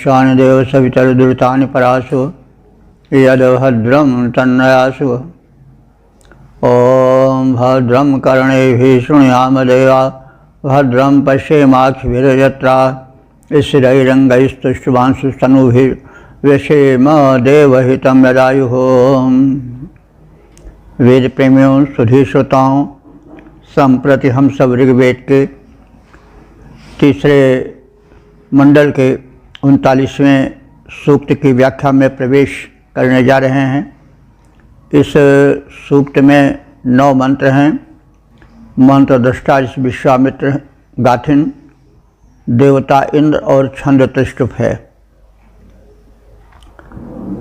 विश्वानि देव सवितरुदुरितानि परासु यद्भद्रं तन्नयासु। ॐ भद्रं कर्णेभिः शृणुयाम देवा भद्रं पश्येमाक्षिभिर्यत्राः स्थिरैरङ्गैस्तुष्टुवांशुस्तनूभिर्व्यसेम देवहितं यदायुः। वेद प्रेमियों, सुधी श्रोताओं, संप्रति हम सब ऋग्वेद के तीसरे मंडल के 39वें सूक्त की व्याख्या में प्रवेश करने जा रहे हैं। इस सूक्त में 9 मंत्र हैं। मंत्र दृष्टा विश्वामित्र, गाथिन, देवता इंद्र और छंद त्रिष्टुप है।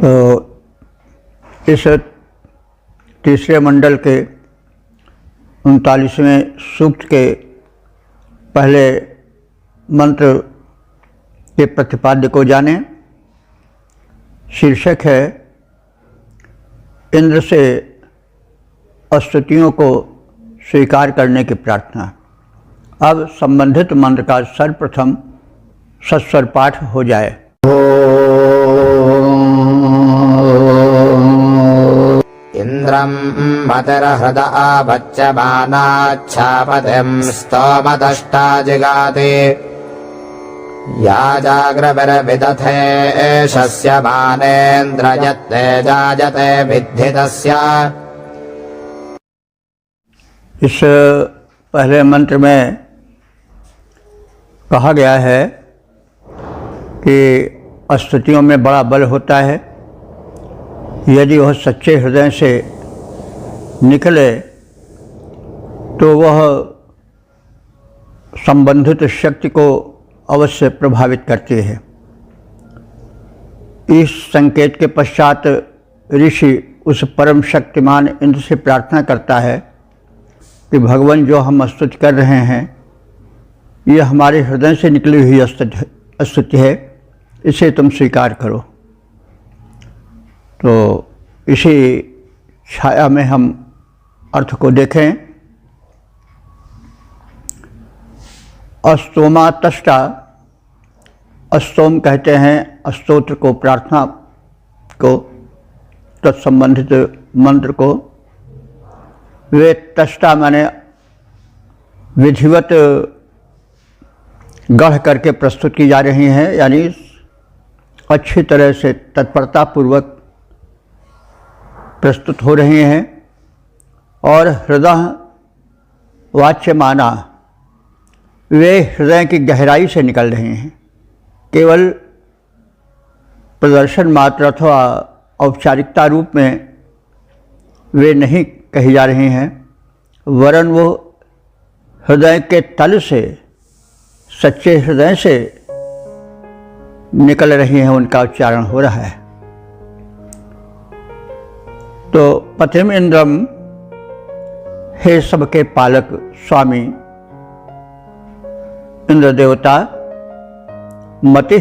तो इस तीसरे मंडल के 39वें सूक्त के पहले मंत्र के प्रतिपाद्य को जाने। शीर्षक है इंद्र से स्तुतियों को स्वीकार करने की प्रार्थना। अब संबंधित मंत्र का सर्वप्रथम सस्वर पाठ हो जाए। इंद्रं मतिर्हृद आभच्यमानाच्छापतिं स्तोमदष्टा जिगाति या जाग्रविर्विदथे शस्यमानेन्द्र यत्ते जायते विद्धि तस्य। इस पहले मंत्र में कहा गया है कि स्तुतियों में बड़ा बल होता है। यदि वह सच्चे हृदय से निकले तो वह संबंधित शक्ति को अवश्य प्रभावित करती है। इस संकेत के पश्चात ऋषि उस परम शक्तिमान इंद्र से प्रार्थना करता है कि भगवान, जो हम स्तुति कर रहे हैं यह हमारे हृदय से निकली हुई स्तुति है, इसे तुम स्वीकार करो। तो इसी छाया में हम अर्थ को देखें। अस्तोमा तष्टा, अस्तोम कहते हैं स्तोत्र को, प्रार्थना को, तत्संबंधित मंत्र को। वे तष्टा माने विधिवत गढ़ करके प्रस्तुत की जा रही हैं, यानी अच्छी तरह से तत्परतापूर्वक प्रस्तुत हो रही हैं। और हृदय वाच्यमाना, वे हृदय की गहराई से निकल रही हैं। केवल प्रदर्शन मात्र अथवा औपचारिकता रूप में वे नहीं कही जा रही हैं, वरन वो हृदय के तल से, सच्चे हृदय से निकल रही हैं, उनका उच्चारण हो रहा है। तो पतिम इंद्रम, हे सबके पालक स्वामी इंद्र देवता, मति,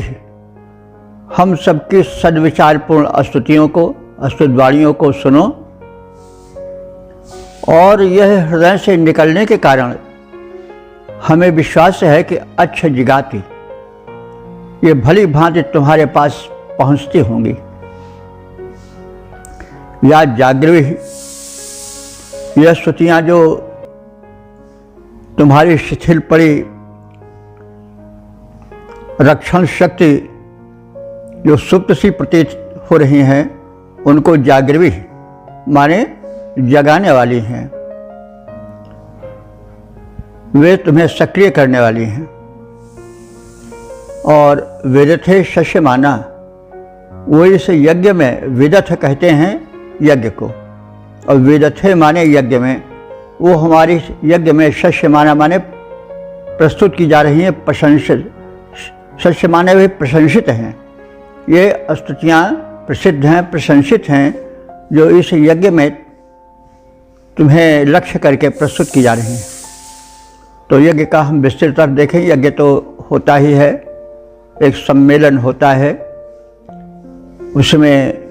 हम सबकी सद्विचारपूर्ण स्तुतियों को, स्तुतिवाणियों को सुनो। और यह हृदय से निकलने के कारण हमें विश्वास है कि अच्छा जिगाती, ये भली भांति तुम्हारे पास पहुंचती होंगी। या जागृहि, यह स्तुतियाँ जो तुम्हारी शिथिल पड़ी रक्षण शक्ति जो सुप्त सी प्रतीत हो रही हैं, उनको जागृहि माने जगाने वाली हैं। वे तुम्हें सक्रिय करने वाली हैं। और विदथे शस्य माना, वो इस यज्ञ में, विदथ कहते हैं यज्ञ को, और विदथे माने यज्ञ में, वो हमारी यज्ञ में शस्य माना माने प्रस्तुत की जा रही हैं, प्रशंसित, शस्य माने वे प्रशंसित हैं। ये स्तुतियाँ प्रसिद्ध हैं, प्रशंसित हैं, जो इस यज्ञ में तुम्हें लक्ष्य करके प्रस्तुत की जा रही हैं। तो यज्ञ का हम विस्तृत अर्थ देखें। यज्ञ तो होता ही है, एक सम्मेलन होता है, उसमें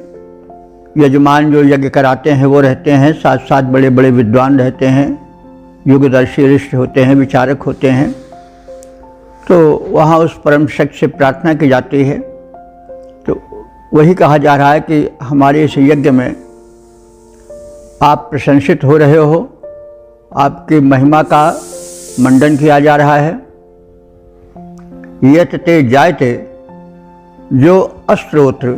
यजमान जो यज्ञ कराते हैं वो रहते हैं, साथ साथ बड़े बड़े विद्वान रहते हैं, युगदर्शी ऋषि होते हैं, विचारक होते हैं। तो वहाँ उस परम शक्ति से प्रार्थना की जाती है वही कहा जा रहा है कि हमारे इस यज्ञ में आप प्रशंसित हो रहे हो, आपकी महिमा का मंडन किया जा रहा है। यत ते जायते, जो अस्त्रोत्र,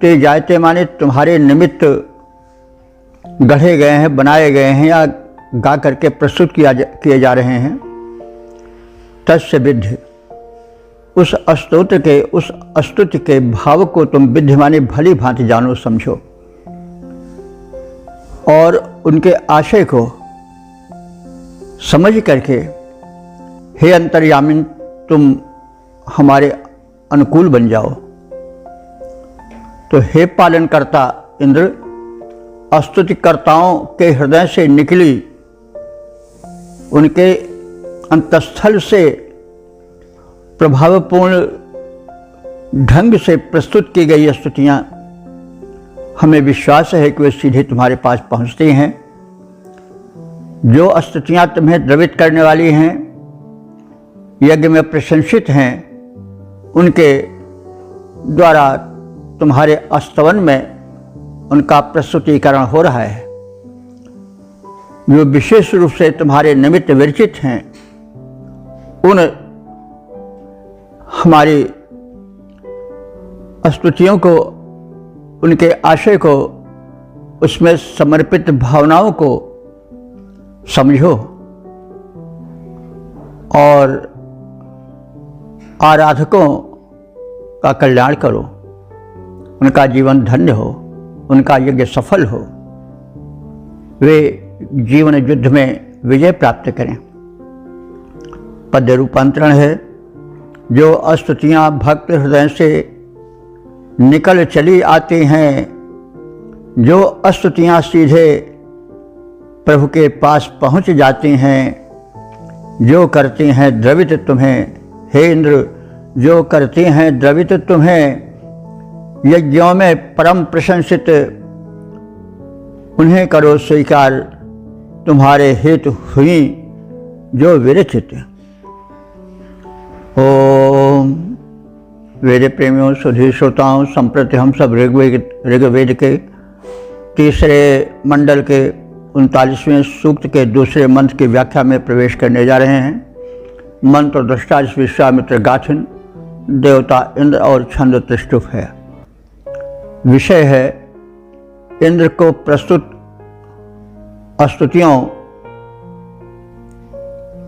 ते जायते माने तुम्हारे निमित्त गढ़े गए हैं, बनाए गए हैं या गा करके प्रस्तुत किए जा रहे हैं। तस्य विद्धि, उस स्तोत्र के, उस स्तुति के भाव को तुम विद्धि माने भली भांति जानो समझो, और उनके आशय को समझ करके हे अंतर्यामिन तुम हमारे अनुकूल बन जाओ। तो हे पालनकर्ता इंद्र, स्तुतिकर्ताओं के हृदय से निकली, उनके अंतस्थल से प्रभावपूर्ण ढंग से प्रस्तुत की गई स्तुतियाँ हमें विश्वास है कि वे सीधे तुम्हारे पास पहुँचती हैं। जो स्तुतियाँ तुम्हें द्रवित करने वाली हैं, यज्ञ में प्रशंसित हैं, उनके द्वारा तुम्हारे स्तवन में उनका प्रस्तुतिकरण हो रहा है। जो विशेष रूप से तुम्हारे निमित्त विरचित हैं, उन हमारी स्तुतियों को, उनके आशय को, उसमें समर्पित भावनाओं को समझो और आराधकों का कल्याण करो, उनका जीवन धन्य हो, उनका यज्ञ सफल हो, वे जीवन युद्ध में विजय प्राप्त करें। पद्य रूपांतरण है, जो स्तुतियाँ भक्त हृदय से निकल चली आती हैं, जो स्तुतियाँ सीधे प्रभु के पास पहुँच जाती हैं, जो करती हैं द्रवित तुम्हें, हे इंद्र, जो करती हैं द्रवित तुम्हें, यज्ञों में परम प्रशंसित, उन्हें करो स्वीकार, तुम्हारे हेतु हुई जो विरचित। ओम। वेद प्रेमियों, सुधी श्रोताओं, संप्रति हम सब ऋग्वेद के तीसरे मंडल के 39वें सूक्त के दूसरे मंत्र की व्याख्या में प्रवेश करने जा रहे हैं। मंत्र दृष्टा विश्वामित्र गाथिन, देवता इंद्र और छंद त्रिष्टुप है। विषय है इंद्र को प्रस्तुत स्तुतियों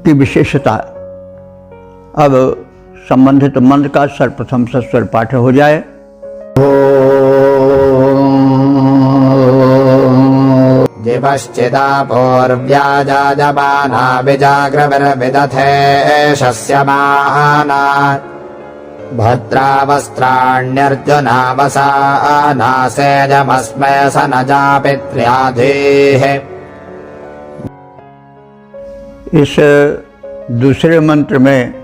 की विशेषता। अब संबंधित मंत्र का सर्वप्रथम सस्वर पाठ हो जाए। जिवश्चिदापूर्व्याजाजमाना विजाग्रविदथे शस्यमाना भद्रावस्त्राण्यर्जुनावसानासेजमस्मै सनजा पित्र्याधीः। इस दूसरे मंत्र में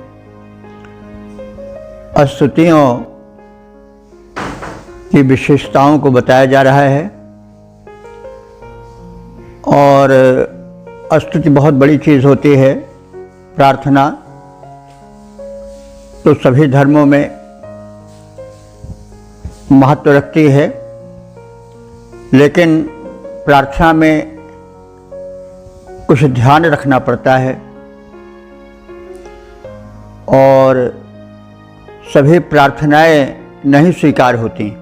स्तुतियों की विशेषताओं को बताया जा रहा है, और स्तुति बहुत बड़ी चीज़ होती है। प्रार्थना तो सभी धर्मों में महत्व रखती है, लेकिन प्रार्थना में कुछ ध्यान रखना पड़ता है, और सभी प्रार्थनाएं नहीं स्वीकार होती।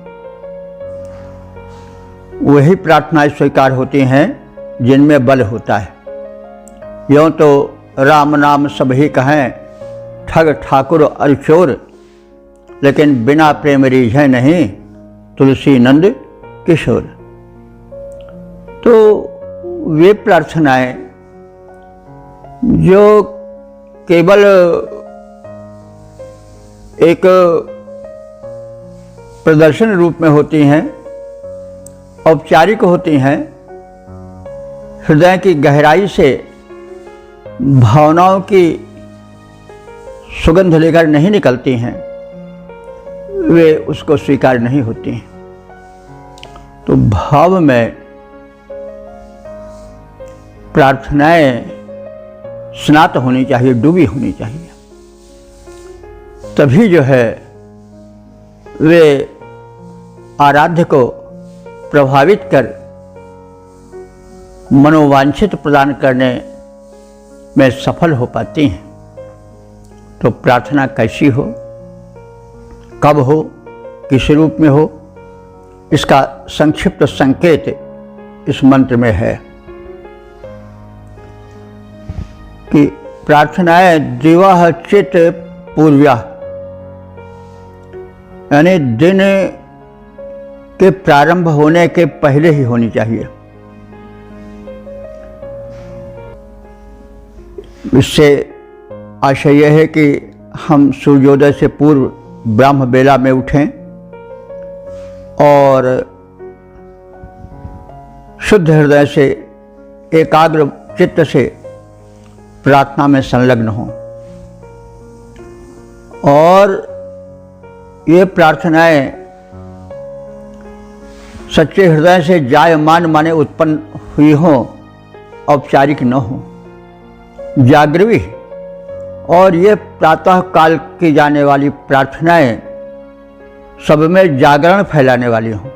वही प्रार्थनाएं स्वीकार होती हैं जिनमें बल होता है। यों तो राम नाम सभी कहें, ठग ठाकुर अरचोर, लेकिन बिना प्रेम रीझे नहीं, तुलसी नंद किशोर। तो वे प्रार्थनाएं जो केवल एक प्रदर्शन रूप में होती हैं, औपचारिक होती हैं, हृदय की गहराई से भावनाओं की सुगंध लेकर नहीं निकलती हैं, वे उसको स्वीकार नहीं होती हैं। तो भाव में प्रार्थनाएं स्नात होनी चाहिए, डूबी होनी चाहिए, तभी जो है वे आराध्य को प्रभावित कर मनोवांछित प्रदान करने में सफल हो पाती हैं। तो प्रार्थना कैसी हो, कब हो, किस रूप में हो, इसका संक्षिप्त संकेत इस मंत्र में है कि प्रार्थनाएं दिवा चित पूर्व्या, यानी दिन के प्रारंभ होने के पहले ही होनी चाहिए। इससे आशय यह है कि हम सूर्योदय से पूर्व ब्रह्म बेला में उठें और शुद्ध हृदय से एकाग्र चित्त से प्रार्थना में संलग्न हों और ये प्रार्थनाएं सच्चे हृदय से जायमान माने उत्पन्न हुई हों, औपचारिक न हों, जागृवी। और ये प्रातः काल की जाने वाली प्रार्थनाएं सब में जागरण फैलाने वाली हों,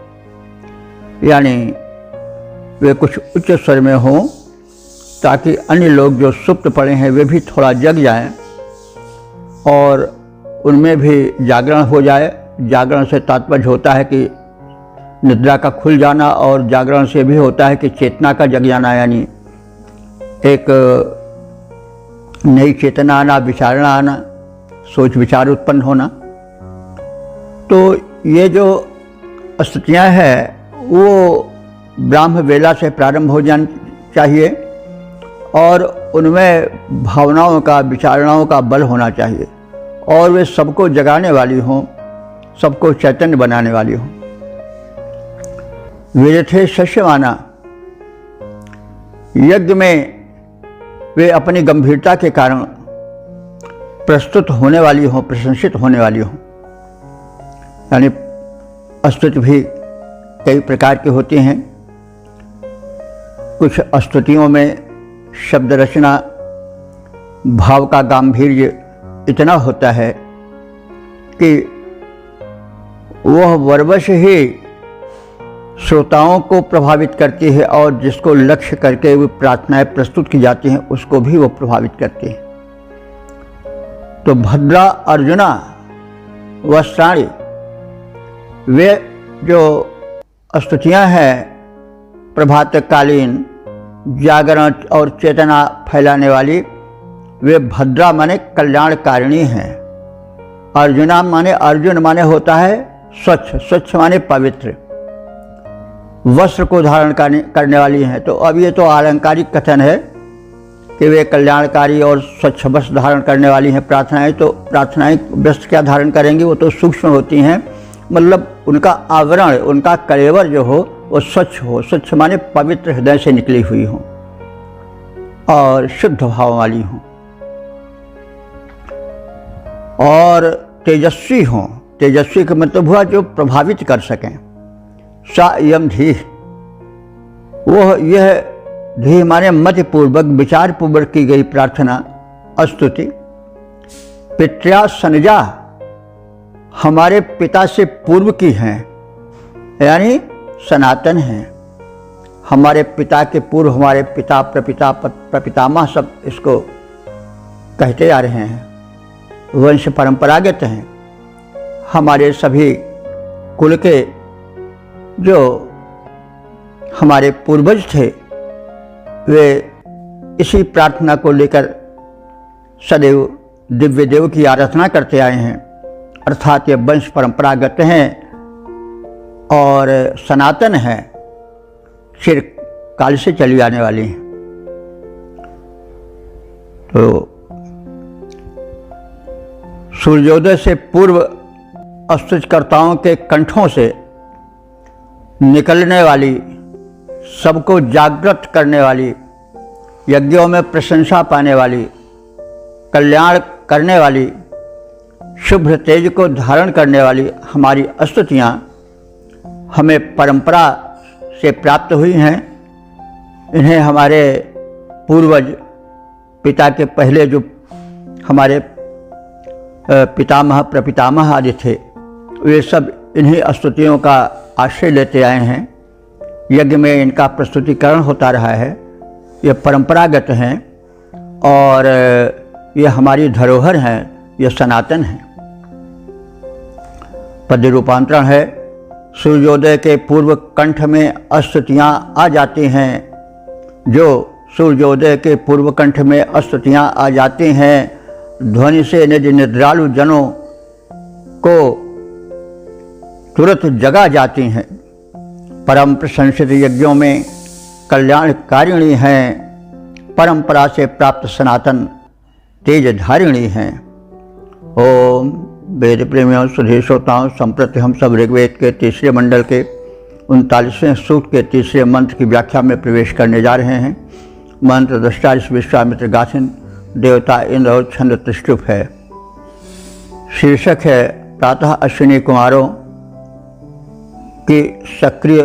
यानी वे कुछ उच्च स्वर में हों ताकि अन्य लोग जो सुप्त पड़े हैं वे भी थोड़ा जग जाएं और उनमें भी जागरण हो जाए। जागरण से तात्पर्य होता है कि निद्रा का खुल जाना, और जागरण से भी होता है कि चेतना का जग जाना, यानी एक नई चेतना आना, विचारणा आना, सोच विचार उत्पन्न होना। तो ये जो स्तुतियाँ हैं वो ब्राह्म वेला से प्रारंभ हो जानी चाहिए और उनमें भावनाओं का, विचारणाओं का बल होना चाहिए और वे सबको जगाने वाली हों, सबको चैतन्य बनाने वाली हों। विरथे शस्यमाना, यज्ञ में वे अपनी गंभीरता के कारण प्रस्तुत होने वाली हों, प्रशंसित होने वाली हों। यानी स्तुति भी कई प्रकार की होती हैं। कुछ स्तुतियों में शब्द रचना, भाव का गांधीर्य इतना होता है कि वह वरवश ही श्रोताओं को प्रभावित करती है और जिसको लक्ष्य करके वो प्रार्थनाएं प्रस्तुत की जाती हैं उसको भी वो प्रभावित करती है। तो भद्रा अर्जुना वस्त्राणी, वे जो स्तुतियां हैं प्रभातकालीन जागरण और चेतना फैलाने वाली, वे भद्रा माने कल्याणकारिणी हैं। अर्जुना माने, अर्जुन माने होता है स्वच्छ, स्वच्छ माने पवित्र, वस्त्र को धारण करने वाली हैं। तो अब ये तो अलंकारिक कथन है कि वे कल्याणकारी और स्वच्छ वस्त्र धारण करने वाली हैं प्रार्थनाएं। तो प्रार्थनाएं वस्त्र क्या धारण करेंगी, वो तो सूक्ष्म होती हैं, मतलब उनका आवरण, उनका कलेवर जो हो वो स्वच्छ हो। स्वच्छ माने पवित्र हृदय से निकली हुई हो और शुद्ध भाव वाली हो और तेजस्वी हों। तेजस्वी का मतलब हुआ जो प्रभावित कर सकें। सा यम धी, वह यह धी माने मति पूर्वक, विचार पूर्वक की गई प्रार्थना स्तुति। पित्र्या सनजा, हमारे पिता से पूर्व की हैं, यानी सनातन हैं। हमारे पिता के पूर्व, हमारे पिता, प्रपिता, प्रपितामह सब इसको कहते आ रहे हैं, वंश परंपरागत हैं। हमारे सभी कुल के जो हमारे पूर्वज थे वे इसी प्रार्थना को लेकर सदैव दिव्य देव की आराधना करते आए हैं, अर्थात ये वंश परंपरागत हैं और सनातन हैं, चिरकाल से चली आने वाली हैं। तो सूर्योदय से पूर्व स्तुतिकर्ताओं के कंठों से निकलने वाली, सबको जागृत करने वाली, यज्ञों में प्रशंसा पाने वाली, कल्याण करने वाली, शुभ्र तेज को धारण करने वाली हमारी स्तुतियाँ हमें परंपरा से प्राप्त हुई हैं। इन्हें हमारे पूर्वज, पिता के पहले जो हमारे पितामह, प्रपितामह आदि थे, वे सब इन्हीं स्तुतियों का आश्रय लेते आए हैं, यज्ञ में इनका प्रस्तुतिकरण होता रहा है, ये परंपरागत हैं और ये हमारी धरोहर हैं, ये सनातन हैं। पद्य रूपांतरण है, सूर्योदय के पूर्व कंठ में अस्तुतियाँ आ जाती हैं, जो सूर्योदय के पूर्व कंठ में अस्तुतियाँ आ जाती हैं, ध्वनि से निज निद्रालु जनों को तुरंत जगा जाती हैं। परम प्रशंसित यज्ञों में कल्याणकारिणी हैं, परंपरा से प्राप्त सनातन तेज धारिणी हैं। ओम वेद प्रेमियों, सुधीर श्रोताओं, संप्रति हम सब ऋग्वेद के तीसरे मंडल के 39वें सूक्त के तीसरे मंत्र की व्याख्या में प्रवेश करने जा रहे हैं। मंत्र दृष्टा विश्वामित्र गाथिन, देवता इंद्र और छंद त्रिष्टुप है। शीर्षक है प्रातः अश्विनी कुमारों की सक्रिय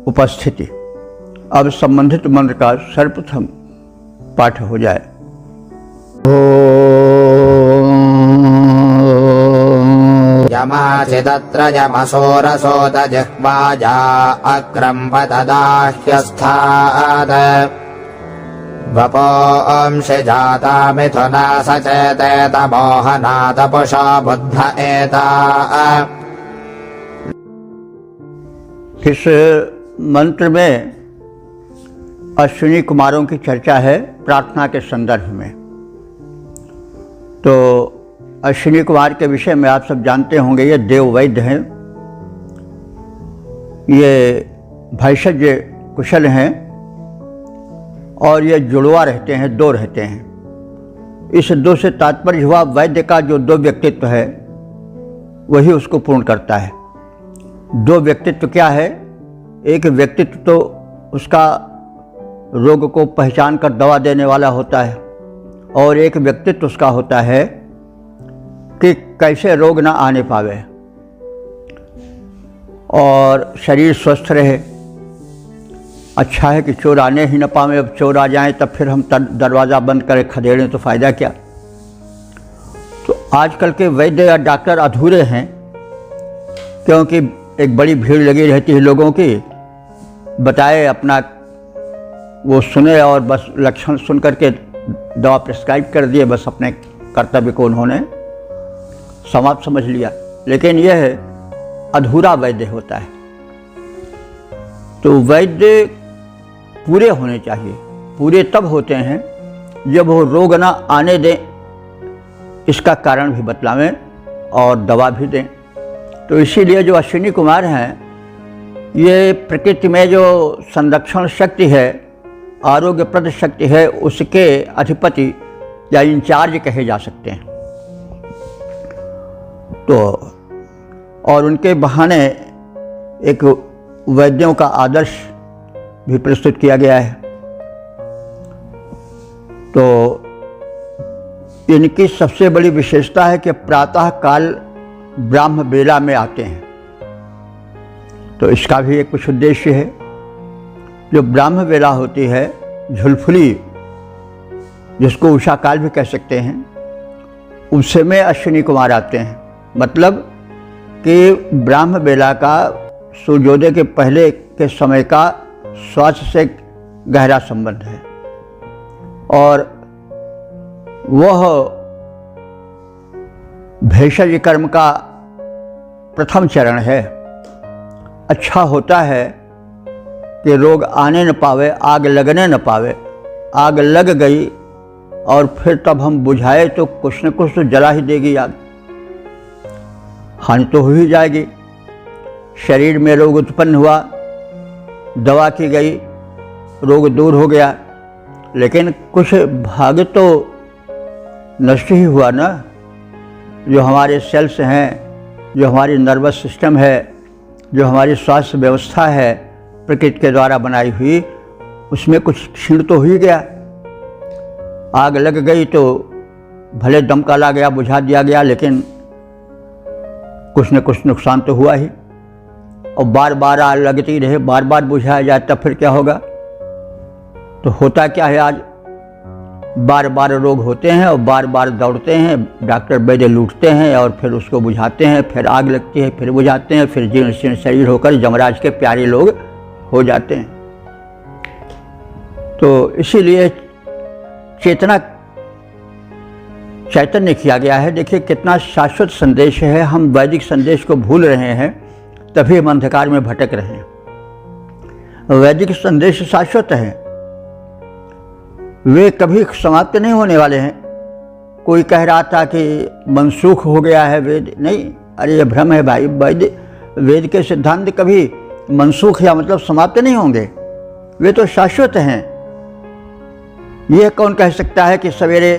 उपस्थिति। अब संबंधित मंत्र का सर्वप्रथम पाठ हो जाए। यमाचिदत्र यमसोरसोत जिह्वाजा अक्रम्पतदाह्यस्थात् वपोंषि जाता मिथुना सचेतेत मोहनादपुषा बुद्ध एता। इस मंत्र में अश्विनी कुमारों की चर्चा है प्रार्थना के संदर्भ में। तो अश्विनी कुमार के विषय में आप सब जानते होंगे, ये देव वैद्य हैं, ये भैषज कुशल हैं और ये जुड़वा रहते हैं, दो रहते हैं। इस दो से तात्पर्य हुआ वैद्य का जो दो व्यक्तित्व है वही उसको पूर्ण करता है। दो व्यक्तित्व क्या है? एक व्यक्तित्व तो उसका रोग को पहचान कर दवा देने वाला होता है और एक व्यक्तित्व उसका होता है कि कैसे रोग ना आने पावे और शरीर स्वस्थ रहे। अच्छा है कि चोर आने ही न पावे, अब चोर आ जाएं तब फिर हम दरवाज़ा बंद करें खदेड़ें तो फ़ायदा क्या। तो आजकल के वैद्य या डॉक्टर अधूरे हैं, क्योंकि एक बड़ी भीड़ लगी रहती है लोगों की, बताए अपना वो सुने और बस लक्षण सुन करके दवा प्रिस्क्राइब कर दिए, बस अपने कर्तव्य को उन्होंने समाप्त समझ लिया। लेकिन यह अधूरा वैद्य होता है। तो वैद्य पूरे होने चाहिए। पूरे तब होते हैं जब वो रोग ना आने दें, इसका कारण भी बतलावें और दवा भी दें। तो इसीलिए जो अश्विनी कुमार हैं, ये प्रकृति में जो संरक्षण शक्ति है, आरोग्यप्रद शक्ति है, उसके अधिपति या इंचार्ज कहे जा सकते हैं। तो और उनके बहाने एक वैद्यों का आदर्श भी प्रस्तुत किया गया है। तो इनकी सबसे बड़ी विशेषता है कि प्रातः काल ब्राह्म बेला में आते हैं। तो इसका भी एक कुछ उद्देश्य है। जो ब्राह्म बेला होती है, झुलफुली जिसको उषा काल भी कह सकते हैं, उससे में अश्विनी कुमार आते हैं। मतलब कि ब्राह्म बेला का सूर्योदय के पहले के समय का स्वास्थ्य से गहरा संबंध है और वह भेषज कर्म का प्रथम चरण है। अच्छा होता है कि रोग आने न पावे, आग लगने न पावे। आग लग गई और फिर तब हम बुझाए तो कुछ न कुछ तो जला ही देगी आग, हानि तो हो ही जाएगी। शरीर में रोग उत्पन्न हुआ, दवा की गई, रोग दूर हो गया, लेकिन कुछ भाग तो नष्ट ही हुआ ना। जो हमारे सेल्स हैं, जो हमारी नर्वस सिस्टम है, जो हमारी स्वास्थ्य व्यवस्था है प्रकृति के द्वारा बनाई हुई, उसमें कुछ क्षीण तो हो ही गया। आग लग गई तो भले दमका ला गया, बुझा दिया गया, लेकिन कुछ न कुछ नुकसान तो हुआ ही। और बार बार आग लगती रहे, बार बार बुझाया जाए, तब फिर क्या होगा। तो होता क्या है, आज बार बार रोग होते हैं और बार बार दौड़ते हैं, डॉक्टर वैद्य लूटते हैं और फिर उसको बुझाते हैं, फिर आग लगती है, फिर बुझाते हैं, फिर जीर्ण शीर्ण शरीर होकर यमराज के प्यारे लोग हो जाते हैं। तो इसीलिए चेतना चैतन्य किया गया है। देखिए कितना शाश्वत संदेश है। हम वैदिक संदेश को भूल रहे हैं, तभी हम अंधकार में भटक रहे हैं। वैदिक संदेश शाश्वत है, वे कभी समाप्त नहीं होने वाले हैं। कोई कह रहा था कि मनसूख हो गया है वेद, नहीं, अरे ये भ्रम है भाई। वेद के सिद्धांत कभी मनसूख या मतलब समाप्त नहीं होंगे, वे तो शाश्वत हैं। यह कौन कह सकता है कि सवेरे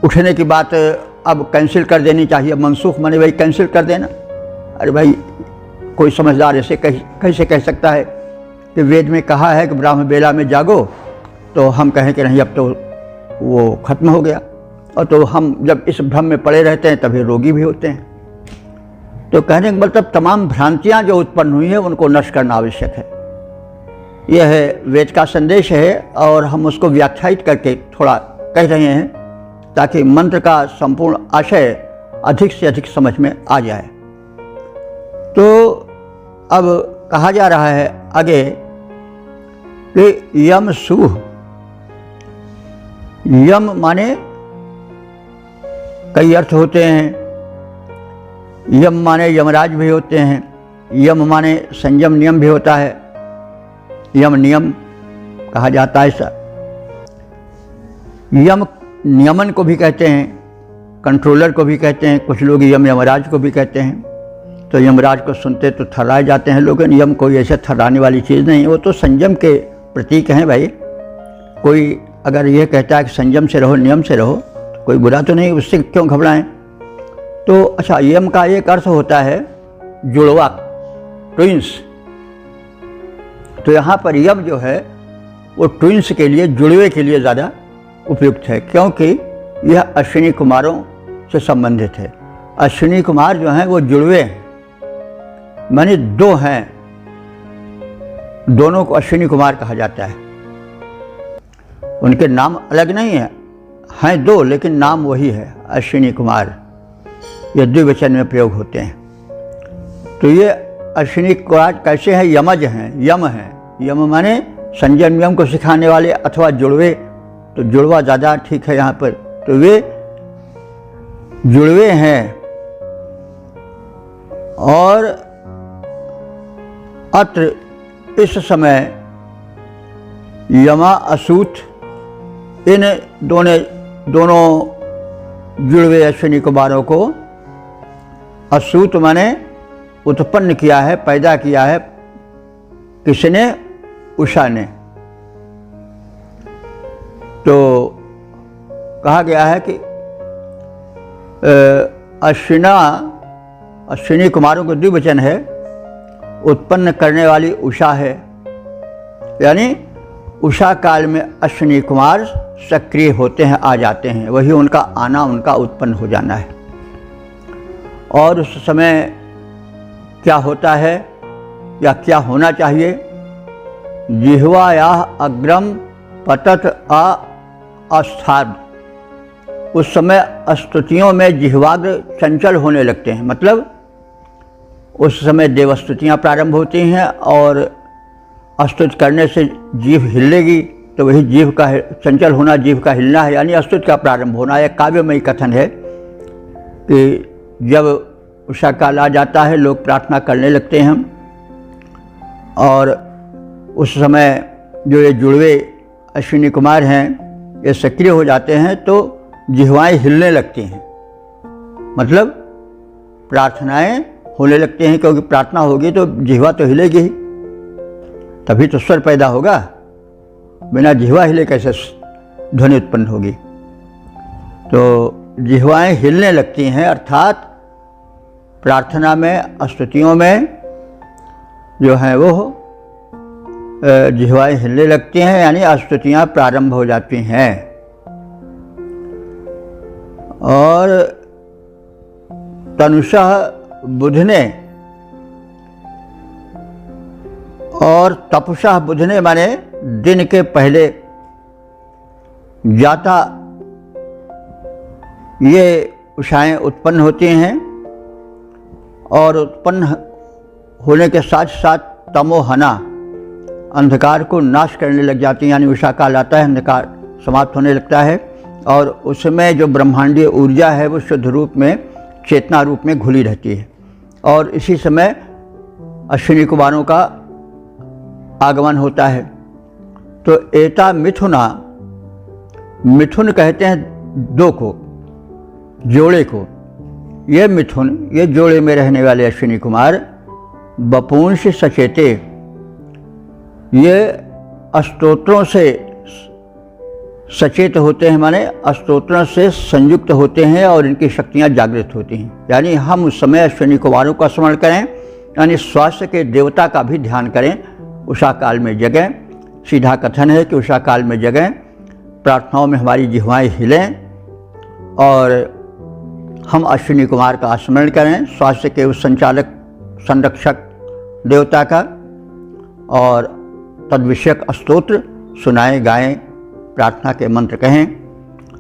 उठने की बात अब कैंसिल कर देनी चाहिए? मनसूख माने भाई कैंसिल कर देना? अरे भाई कोई समझदार ऐसे कैसे कह सकता है कि वेद में कहा है कि ब्राह्म बेला में जागो, तो हम कहें कि नहीं अब तो वो खत्म हो गया। और तो हम जब इस भ्रम में पड़े रहते हैं तभी रोगी भी होते हैं। तो कहने का मतलब तमाम भ्रांतियाँ जो उत्पन्न हुई हैं उनको नष्ट करना आवश्यक है। यह है वेद का संदेश है और हम उसको व्याख्यायित करके थोड़ा कह रहे हैं ताकि मंत्र का संपूर्ण आशय अधिक से अधिक समझ में आ जाए। तो अब कहा जा रहा है आगे कि यम सूह, यम माने कई अर्थ होते हैं। यम माने यमराज भी होते हैं, यम माने संयम नियम भी होता है, यम नियम कहा जाता है ऐसा। यम नियमन को भी कहते हैं, कंट्रोलर को भी कहते हैं, कुछ लोग यमराज को भी कहते हैं। तो यमराज को सुनते तो थर्राए जाते हैं लोग। यम कोई ऐसे थर्राने वाली चीज़ नहीं, वो तो संयम के प्रतीक हैं भाई। कोई अगर ये कहता है कि संयम से रहो, नियम से रहो, तो कोई बुरा तो नहीं, उससे क्यों घबराएं। तो अच्छा, यम का एक अर्थ होता है जुड़वा, ट्विंस। तो यहाँ पर यम जो है वो ट्विंस के लिए, जुड़वे के लिए ज़्यादा उपयुक्त है, क्योंकि यह अश्विनी कुमारों से संबंधित है। अश्विनी कुमार जो हैं वो जुड़वे हैं, माने दो हैं, दोनों को अश्विनी कुमार कहा जाता है। उनके नाम अलग नहीं है, हैं दो लेकिन नाम वही है, अश्विनी कुमार। ये द्विवचन में प्रयोग होते हैं। तो ये अश्विनी कुमार कैसे हैं? यमज हैं, यम हैं। यम माने संयम नियम को सिखाने वाले अथवा जुड़वे, तो जुड़वा ज़्यादा ठीक है यहाँ पर। तो वे जुड़वे हैं। और अत्र इस समय यमा असूत, इन दोनों जुड़वे अश्विनी कुमारों को असूत माने उत्पन्न किया है, पैदा किया है। किसने? उषा ने। तो कहा गया है कि अश्विनी कुमारों को द्विवचन है, उत्पन्न करने वाली उषा है। यानी उषा काल में अश्विनी कुमार सक्रिय होते हैं, आ जाते हैं, वही उनका आना, उनका उत्पन्न हो जाना है। और उस समय क्या होता है या क्या होना चाहिए? जिह्वायाः अग्रम पतत अस्थाद। उस समय स्तुतियों में जिह्वाग्र चंचल होने लगते हैं, मतलब उस समय देवस्तुतियाँ प्रारंभ होती हैं और स्तुति करने से जीभ हिलेगी, तो वही जीभ का चंचल होना, जीभ का हिलना है, यानी स्तुति का प्रारंभ होना। एक काव्यमयी कथन है कि जब उषा काल आ जाता है लोग प्रार्थना करने लगते हैं, और उस समय जो ये जुड़वे अश्विनी कुमार हैं ये सक्रिय हो जाते हैं, तो जिह्वाएँ हिलने लगती हैं, मतलब प्रार्थनाएं होने लगती हैं, क्योंकि प्रार्थना होगी तो जिह्वा तो हिलेगी ही, तभी तो स्वर पैदा होगा। बिना जिह्वा हिले कैसे ध्वनि उत्पन्न होगी? तो जिह्वाएँ हिलने लगती हैं, अर्थात प्रार्थना में, स्तुतियों में जो है वो जिह्वाएँ हिलने लगती हैं, यानी स्तुतियाँ प्रारंभ हो जाती हैं। और तनुषः बुधने और तपसः बुधने माने दिन के पहले जाता ये उषाएं उत्पन्न होती हैं और उत्पन्न होने के साथ साथ तमोहना अंधकार को नाश करने लग जाती हैं, यानी उषा काल आता है, अंधकार समाप्त होने लगता है और उसमें जो ब्रह्मांडीय ऊर्जा है वो शुद्ध रूप में चेतना रूप में घुली रहती है। और इसी समय अश्विनी कुमारों का आगमन होता है। तो एता मिथुना, मिथुन कहते हैं दो को, जोड़े को। ये मिथुन, ये जोड़े में रहने वाले अश्विनी कुमार बपुंस सचेते, ये स्तोत्रों से सचेत होते हैं, माने स्तोत्रों से संयुक्त होते हैं और इनकी शक्तियाँ जागृत होती हैं। यानी हम उस समय अश्विनी कुमारों का स्मरण करें, यानी स्वास्थ्य के देवता का भी ध्यान करें, उषा काल में जगें। सीधा कथन है कि उषा काल में जगें, प्रार्थनाओं में हमारी जिह्वाएं हिलें और हम अश्विनी कुमार का स्मरण करें, स्वास्थ्य के उस संचालक संरक्षक देवता का, और तद्विषयक स्तोत्र सुनाएं, गाएं, प्रार्थना के मंत्र कहें।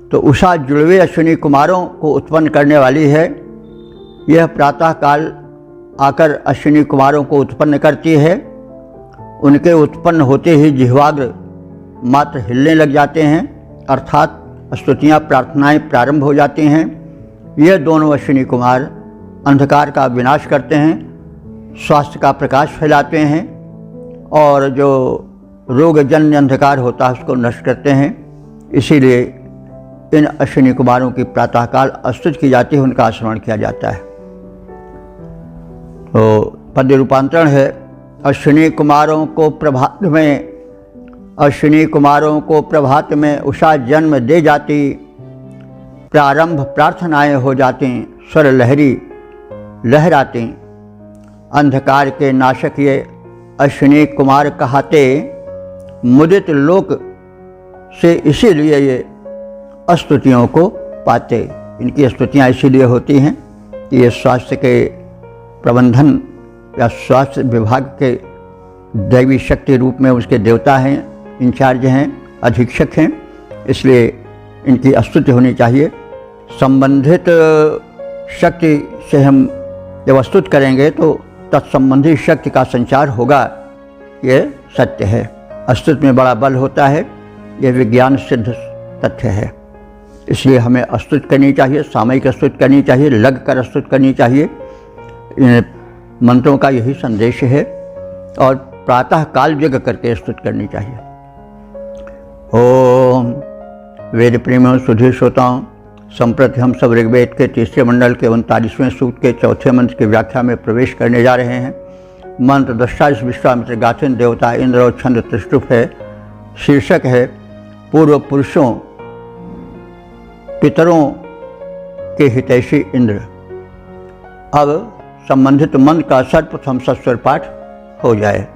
तो उषा जुड़वे अश्विनी कुमारों को उत्पन्न करने वाली है। यह प्रातः काल आकर अश्विनी कुमारों को उत्पन्न करती है। उनके उत्पन्न होते ही जिह्वाग्र मात्र हिलने लग जाते हैं, अर्थात स्तुतियाँ प्रार्थनाएं प्रारंभ हो जाती हैं। ये दोनों अश्विनी कुमार अंधकार का विनाश करते हैं, स्वास्थ्य का प्रकाश फैलाते हैं और जो रोगजन्य अंधकार होता है उसको नष्ट करते हैं। इसीलिए इन अश्विनी कुमारों की प्रातःकाल स्तुति की जाती है, उनका स्मरण किया जाता है। तो पद्य रूपांतरण है, अश्विनी कुमारों को प्रभात में, अश्विनी कुमारों को प्रभात में उषा जन्म दे जाती, प्रारंभ प्रार्थनाएं हो जाती, स्वर लहरी लहराती। अंधकार के नाशक ये अश्विनी कुमार कहाते, मुदित लोक से इसीलिए ये स्तुतियों को पाते। इनकी स्तुतियाँ इसीलिए होती हैं कि ये स्वास्थ्य के प्रबंधन या स्वास्थ्य विभाग के दैवी शक्ति रूप में उसके देवता हैं, इंचार्ज हैं, अधीक्षक हैं, इसलिए इनकी स्तुति होनी चाहिए। संबंधित शक्ति से हम जब स्तुत करेंगे तो तत्संबंधी शक्ति का संचार होगा, ये सत्य है। स्तुति में बड़ा बल होता है, यह विज्ञान सिद्ध तथ्य है। इसलिए हमें स्तुति करनी चाहिए, सामयिक स्तुति करनी चाहिए, लग कर स्तुति करनी चाहिए। मंत्रों का यही संदेश है और प्रातः काल जग करके स्तुति करनी चाहिए। ओम वेद प्रेमियों, सुधीर श्रोताओं, संप्रति हम सब ऋग्वेद के तीसरे मंडल के 39वें सूक्त के चौथे मंत्र की व्याख्या में प्रवेश करने जा रहे हैं। मंत्र दृष्टा विश्वामित्र गाथिन देवता इंद्र और छंद त्रिष्टुप है। शीर्षक है पूर्व पुरुषों पितरों के हितैषी इंद्र। अब संबंधित मंत्र का सर्वप्रथम सस्वर पाठ हो जाए।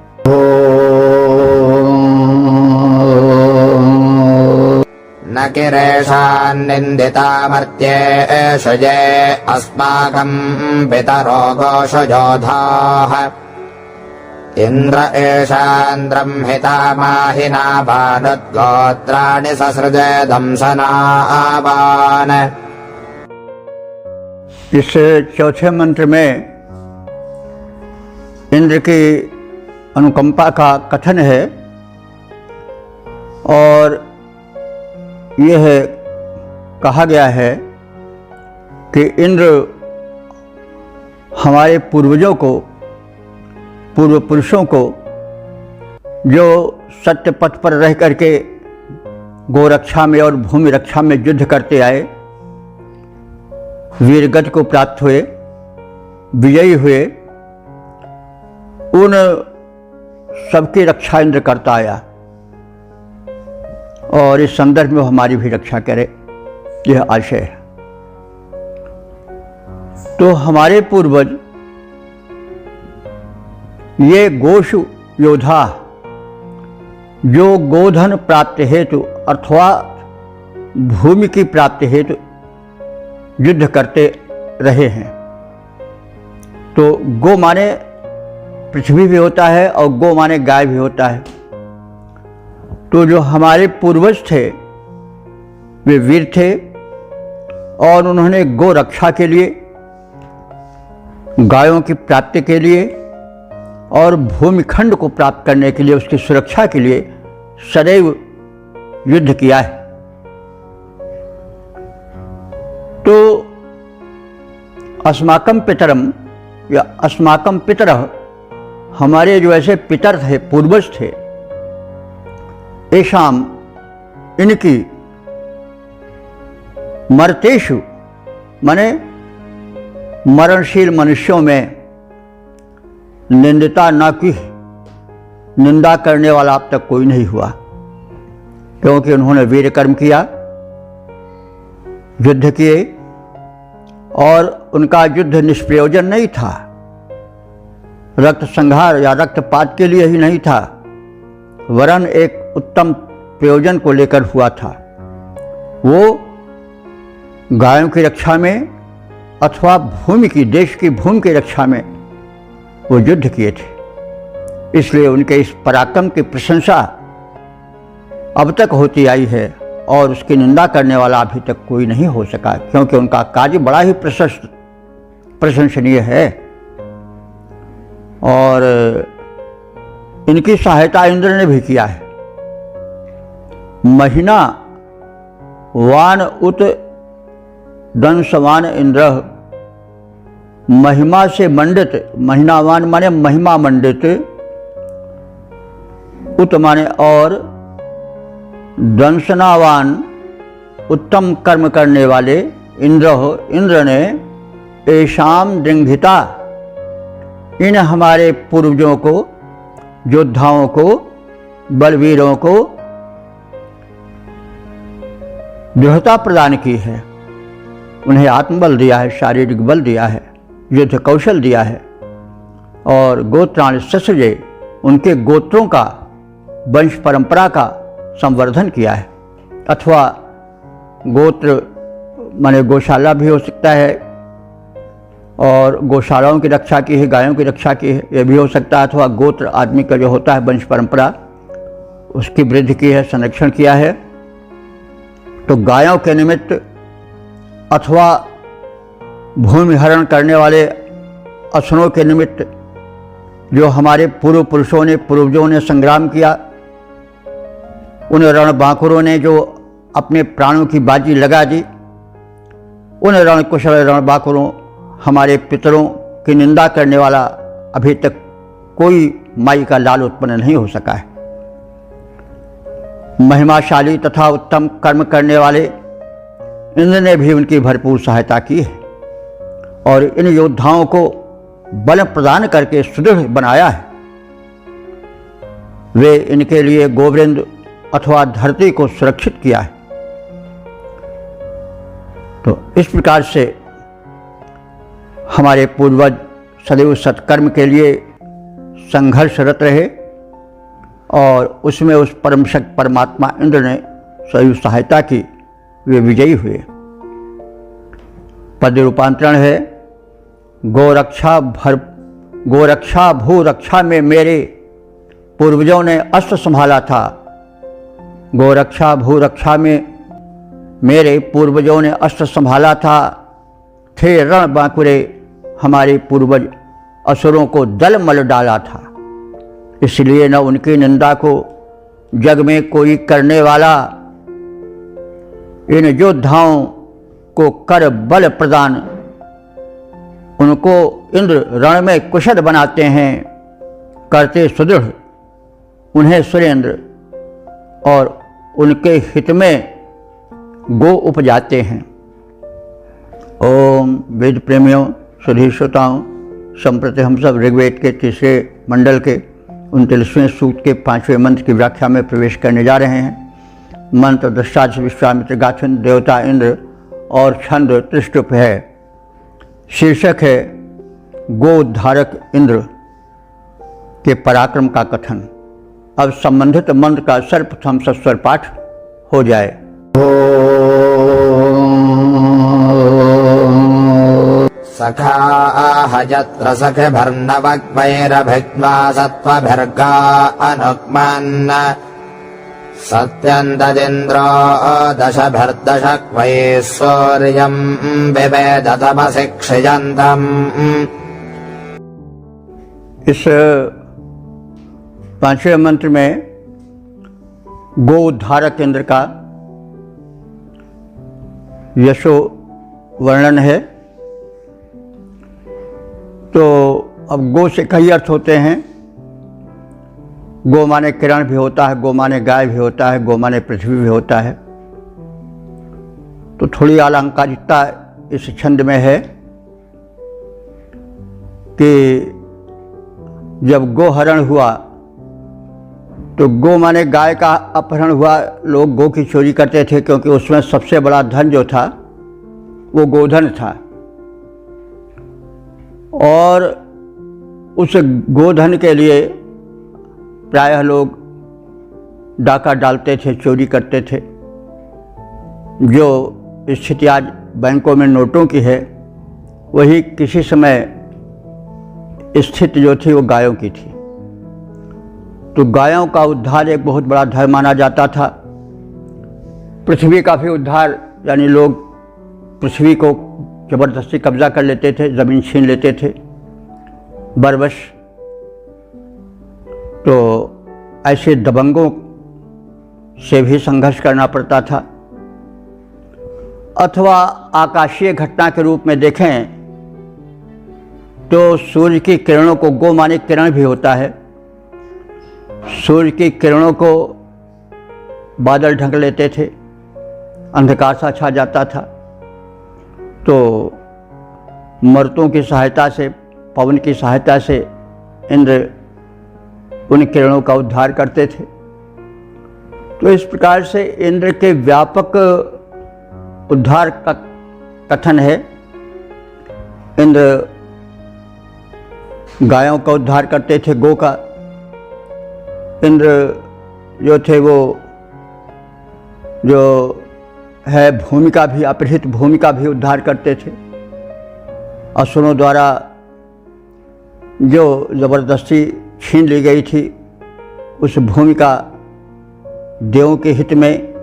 न किरेषान्निन्दितामर्त्येषु ये अस्माकं पितरो गोषयोधाः इन्द्र एषान्द्रं हितामाहिना भानुद्गोत्राणि ससृजे दंसनावान्। इस चौथे मंत्र में इंद्र की अनुकंपा का कथन है और यह कहा गया है कि इंद्र हमारे पूर्वजों को, पूर्व पुरुषों को जो सत्य पथ पर रह करके गोरक्षा में और भूमि रक्षा में युद्ध करते आए, वीरगति को प्राप्त हुए, विजयी हुए, उन सबकी रक्षा इंद्र करता आया और इस संदर्भ में हमारी भी रक्षा करे, यह आशय है। तो हमारे पूर्वज ये गोषु योद्धा जो गोधन प्राप्ति हेतु अथवा भूमि की प्राप्ति हेतु युद्ध करते रहे हैं। तो गो माने पृथ्वी भी होता है और गो माने गाय भी होता है। तो जो हमारे पूर्वज थे वे वीर थे और उन्होंने गो रक्षा के लिए, गायों की प्राप्ति के लिए और भूमिखंड को प्राप्त करने के लिए, उसकी सुरक्षा के लिए सदैव युद्ध किया है। तो अस्माकं पितरम या अस्माकं पितरः, हमारे जो ऐसे पितर थे, पूर्वज थे, एषाम, इनकी, मर्तेषु माने मरणशील मनुष्यों में, निंदिता न की, निंदा करने वाला अब तक कोई नहीं हुआ, क्योंकि उन्होंने वीर कर्म किया, युद्ध किए और उनका युद्ध निष्प्रयोजन नहीं था, रक्त संहार या रक्तपात के लिए ही नहीं था, वरन एक उत्तम प्रयोजन को लेकर हुआ था। वो गायों की रक्षा में अथवा भूमि की, देश की भूमि की रक्षा में वो युद्ध किए थे। इसलिए उनके इस पराक्रम की प्रशंसा अब तक होती आई है और उसकी निंदा करने वाला अभी तक कोई नहीं हो सका, क्योंकि उनका कार्य बड़ा ही प्रशंसनीय है। और इनकी सहायता इंद्र ने भी किया है। महीना वान उत दंशवान इंद्र, महिमा से मंडित, महीनावान माने महिमा मंडित, उत माने और, दंशनावान उत्तम कर्म करने वाले, इंद्र ने एशाम दृंघिता, इन हमारे पूर्वजों को, योद्धाओं को, बलवीरों को दृढ़ता प्रदान की है। उन्हें आत्मबल दिया है, शारीरिक बल दिया है, युद्ध कौशल दिया है और गोत्राण ससजे, उनके गोत्रों का, वंश परंपरा का संवर्धन किया है। अथवा गोत्र माने गौशाला भी हो सकता है और गौशालाओं की रक्षा की है, गायों की रक्षा की है, यह भी हो सकता है। अथवा गोत्र आदमी का जो होता है वंश परंपरा, उसकी वृद्धि की है, संरक्षण किया है। तो गायों के निमित्त अथवा भूमि हरण करने वाले असुरों के निमित्त जो हमारे पूर्व पुरुषों ने, पूर्वजों ने संग्राम किया, उन रणबांकुरों ने जो अपने प्राणों की बाजी लगा दी, उन रणकुशल रणबांकुरों, हमारे पितरों की निंदा करने वाला अभी तक कोई माई का लाल उत्पन्न नहीं हो सका है। महिमाशाली तथा उत्तम कर्म करने वाले इंद्र ने भी उनकी भरपूर सहायता की है और इन योद्धाओं को बल प्रदान करके सुदृढ़ बनाया है। वे इनके लिए गोविंद अथवा धरती को सुरक्षित किया है। तो इस प्रकार से हमारे पूर्वज सदैव सत्कर्म के लिए संघर्षरत रहे और उसमें उस परम शक्ति परमात्मा इंद्र ने सदैव सहायता की, वे विजयी हुए। पद रूपांतरण है, गोरक्षा भूरक्षा में मेरे पूर्वजों ने अस्त्र संभाला था। गोरक्षा भूरक्षा में मेरे पूर्वजों ने अस्त्र संभाला था। थे रण बांकुरे, हमारे पूर्वज असुरों को दलमल डाला था। इसलिए न उनकी निंदा को जग में कोई करने वाला, इन योद्धाओं को कर बल प्रदान, उनको इंद्र रण में कुशल बनाते हैं, करते सुदृढ़ उन्हें सुरेंद्र, और उनके हित में गो उपजाते हैं। ओम वेद प्रेमियों, सुधी श्रोताओं, संप्रति हम सब ऋग्वेद के तीसरे मंडल के 39वें सूक्त के 5वें मंत्र की व्याख्या में प्रवेश करने जा रहे हैं। मंत्र दृष्टाच विश्वामित्र गाथन, देवता इंद्र और छंद त्रिष्टुप है। शीर्षक है गोउद्धारक इंद्र के पराक्रम का कथन। अब संबंधित मंत्र का सर्वप्रथम सस्वर पाठ हो जाए। सखा यत्र सखभिर्नवग्वैरभिद्वा सत्त्वभिर्गा अनुक्मन् सत्यन्तदिन्द्रो दशभिर्दशक्वैः सूर्यम् बिभेदतमसि क्षियन्तम्। इस 5वें मंत्र में गो उद्धारक इंद्र का यशो वर्णन है। तो अब गो से कई अर्थ होते हैं। गो माने किरण भी होता है, गो माने गाय भी होता है, गो माने पृथ्वी भी होता है। तो थोड़ी अलंकारिकता इस छंद में है कि जब गोहरण हुआ तो गो माने गाय का अपहरण हुआ। लोग गो की चोरी करते थे क्योंकि उसमें सबसे बड़ा धन जो था वो गोधन था, और उस गोधन के लिए प्रायः लोग डाका डालते थे, चोरी करते थे। जो स्थिति आज बैंकों में नोटों की है, वही किसी समय स्थिति जो थी वो गायों की थी। तो गायों का उद्धार एक बहुत बड़ा धर्म माना जाता था। पृथ्वी का भी उद्धार, यानी लोग पृथ्वी को जबरदस्ती कब्जा कर लेते थे, ज़मीन छीन लेते थे बरबस। तो ऐसे दबंगों से भी संघर्ष करना पड़ता था। अथवा आकाशीय घटना के रूप में देखें तो सूर्य की किरणों को, गो माने किरण भी होता है, सूर्य की किरणों को बादल ढक लेते थे, अंधकार सा छा जाता था। तो मर्तों की सहायता से, पवन की सहायता से इंद्र उन किरणों का उद्धार करते थे। तो इस प्रकार से इंद्र के व्यापक उद्धार का कथन है। इंद्र गायों का उद्धार करते थे, गो का। इंद्र जो थे वो जो है भूमि का भी, अपहृत भूमि का भी उद्धार करते थे। असुरों द्वारा जो ज़बरदस्ती छीन ली गई थी, उस भूमि का देवों के हित में,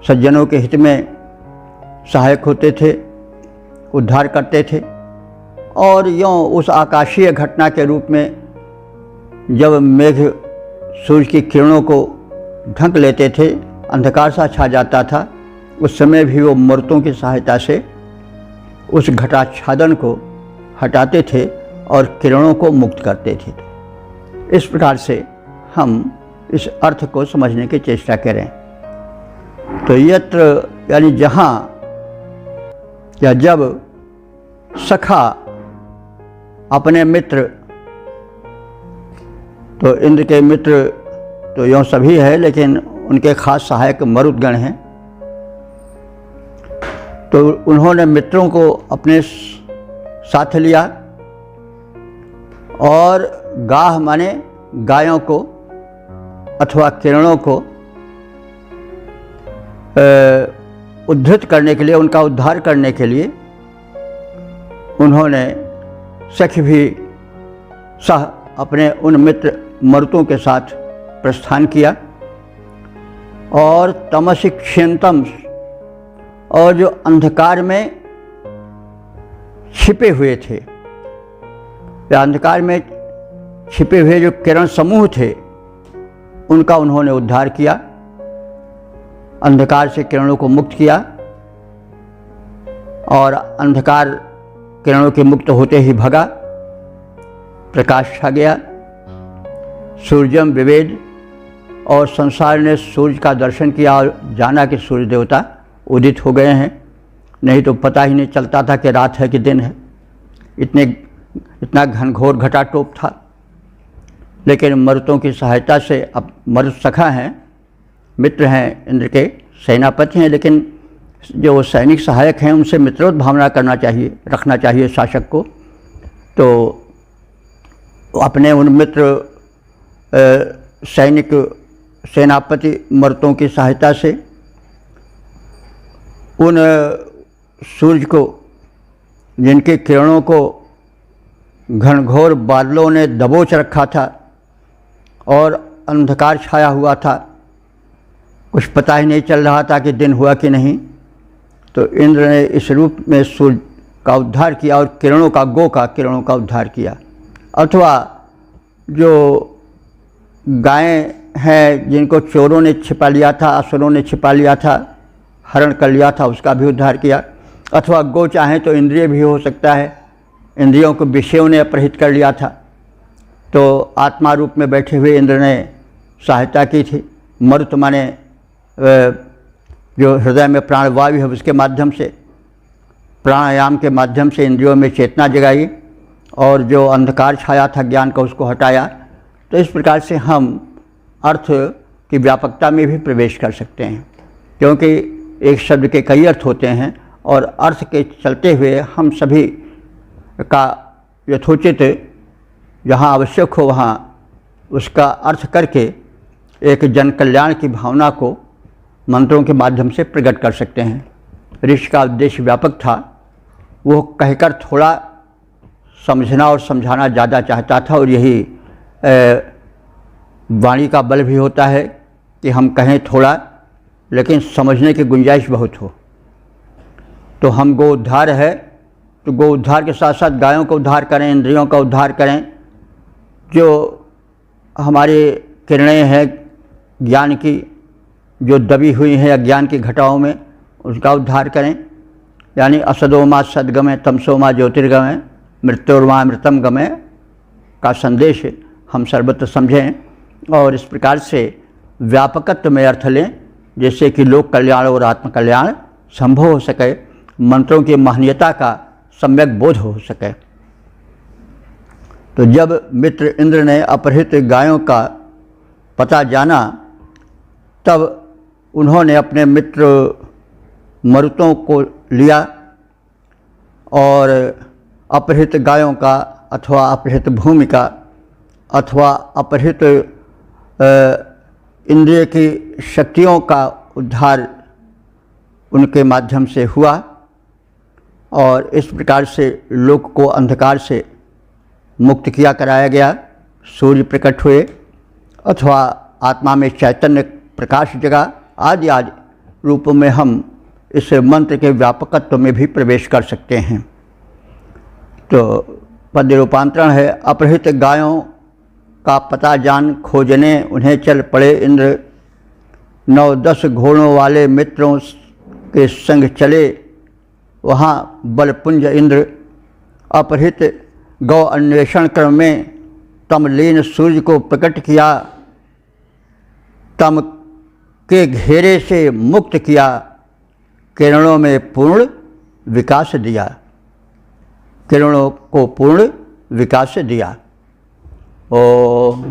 सज्जनों के हित में सहायक होते थे, उद्धार करते थे। और यों उस आकाशीय घटना के रूप में जब मेघ सूर्य की किरणों को ढक लेते थे, अंधकार सा छा जाता था, उस समय भी वो मूर्तों की सहायता से उस घटाच्छादन को हटाते थे और किरणों को मुक्त करते थे। इस प्रकार से हम इस अर्थ को समझने की चेष्टा करें। तो यत्र यानी जहाँ या जब सखा अपने मित्र, तो इंद्र के मित्र तो यों सभी है, लेकिन उनके खास सहायक मरुदगण हैं। तो उन्होंने मित्रों को अपने साथ लिया और गाह माने गायों को अथवा किरणों को उद्धृत करने के लिए, उनका उद्धार करने के लिए उन्होंने सखी भी सह अपने उन मित्र मरुतों के साथ प्रस्थान किया। और तमसि क्षयंतम, और जो अंधकार में छिपे हुए थे, या अंधकार में छिपे हुए जो किरण समूह थे, उनका उन्होंने उद्धार किया, अंधकार से किरणों को मुक्त किया। और अंधकार किरणों के मुक्त होते ही भगा, प्रकाश छा गया। सूर्यम विवेद, और संसार ने सूर्य का दर्शन किया और जाना कि सूर्य देवता उदित हो गए हैं। नहीं तो पता ही नहीं चलता था कि रात है कि दिन है, इतना घनघोर घटाटोप था। लेकिन मरुतों की सहायता से, अब मरुत सखा हैं, मित्र हैं, इंद्र के सेनापति हैं, लेकिन जो सैनिक सहायक हैं उनसे मित्रोत भावना करना चाहिए, रखना चाहिए शासक को। तो अपने उन मित्र सैनिक सेनापति मर्तों की सहायता से उन सूर्य को, जिनकी किरणों को घनघोर बादलों ने दबोच रखा था और अंधकार छाया हुआ था, कुछ पता ही नहीं चल रहा था कि दिन हुआ कि नहीं। तो इंद्र ने इस रूप में सूर्य का उद्धार किया और किरणों का, गो का किरणों का उद्धार किया। अथवा जो गायें हैं जिनको चोरों ने छिपा लिया था, असुरों ने छिपा लिया था, हरण कर लिया था, उसका भी उद्धार किया। अथवा गो चाहें तो इंद्रिय भी हो सकता है, इंद्रियों को विषयों ने अपहृत कर लिया था, तो आत्मा रूप में बैठे हुए इंद्र ने सहायता की थी। मरुत माने जो हृदय में प्राणवायु है उसके माध्यम से, प्राणायाम के माध्यम से इंद्रियों में चेतना जगाई और जो अंधकार छाया था ज्ञान का उसको हटाया। तो इस प्रकार से हम अर्थ की व्यापकता में भी प्रवेश कर सकते हैं, क्योंकि एक शब्द के कई अर्थ होते हैं और अर्थ के चलते हुए हम सभी का यथोचित जहाँ आवश्यक हो वहाँ उसका अर्थ करके एक जन कल्याण की भावना को मंत्रों के माध्यम से प्रकट कर सकते हैं। ऋषि का उद्देश्य व्यापक था, वो कहकर थोड़ा समझना और समझाना ज़्यादा चाहता था, और यही वाणी का बल भी होता है कि हम कहें थोड़ा लेकिन समझने की गुंजाइश बहुत हो। तो हम गो उद्धार है तो गो उद्धार के साथ साथ गायों का उद्धार करें, इंद्रियों का उद्धार करें, जो हमारी किरणें हैं ज्ञान की जो दबी हुई हैं अज्ञान की घटाओं में, उसका उद्धार करें। यानी असदोमा सद्गमय तमसोमा ज्योतिर्गमय मृत्योर्मा मृतम गमय का संदेश हम सर्वत्र समझें और इस प्रकार से व्यापकत्व में अर्थ लें, जिससे कि लोक कल्याण और आत्म कल्याण संभव हो सके, मंत्रों की महनीयता का सम्यक बोध हो सके। तो जब मित्र इंद्र ने अपहृत गायों का पता जाना, तब उन्होंने अपने मित्र मरुतों को लिया और अपहृत गायों का अथवा अपहृत भूमि का अथवा अपहृत इंद्रिय की शक्तियों का उद्धार उनके माध्यम से हुआ और इस प्रकार से लोक को अंधकार से मुक्त किया कराया गया। सूर्य प्रकट हुए अथवा आत्मा में चैतन्य प्रकाश जगा, आदि आदि रूपों में हम इस मंत्र के व्यापकत्व में भी प्रवेश कर सकते हैं। तो पद्य रूपांतरण है, अपहृत गायों का पता जान खोजने उन्हें चल पड़े इंद्र, 9-10 घोड़ों वाले मित्रों के संग चले वहाँ बलपुंज इंद्र। अपहृत गौ अन्वेषण क्रम में तमलीन सूर्य को प्रकट किया, तम के घेरे से मुक्त किया, किरणों में पूर्ण विकास दिया, किरणों को पूर्ण विकास दिया। ओम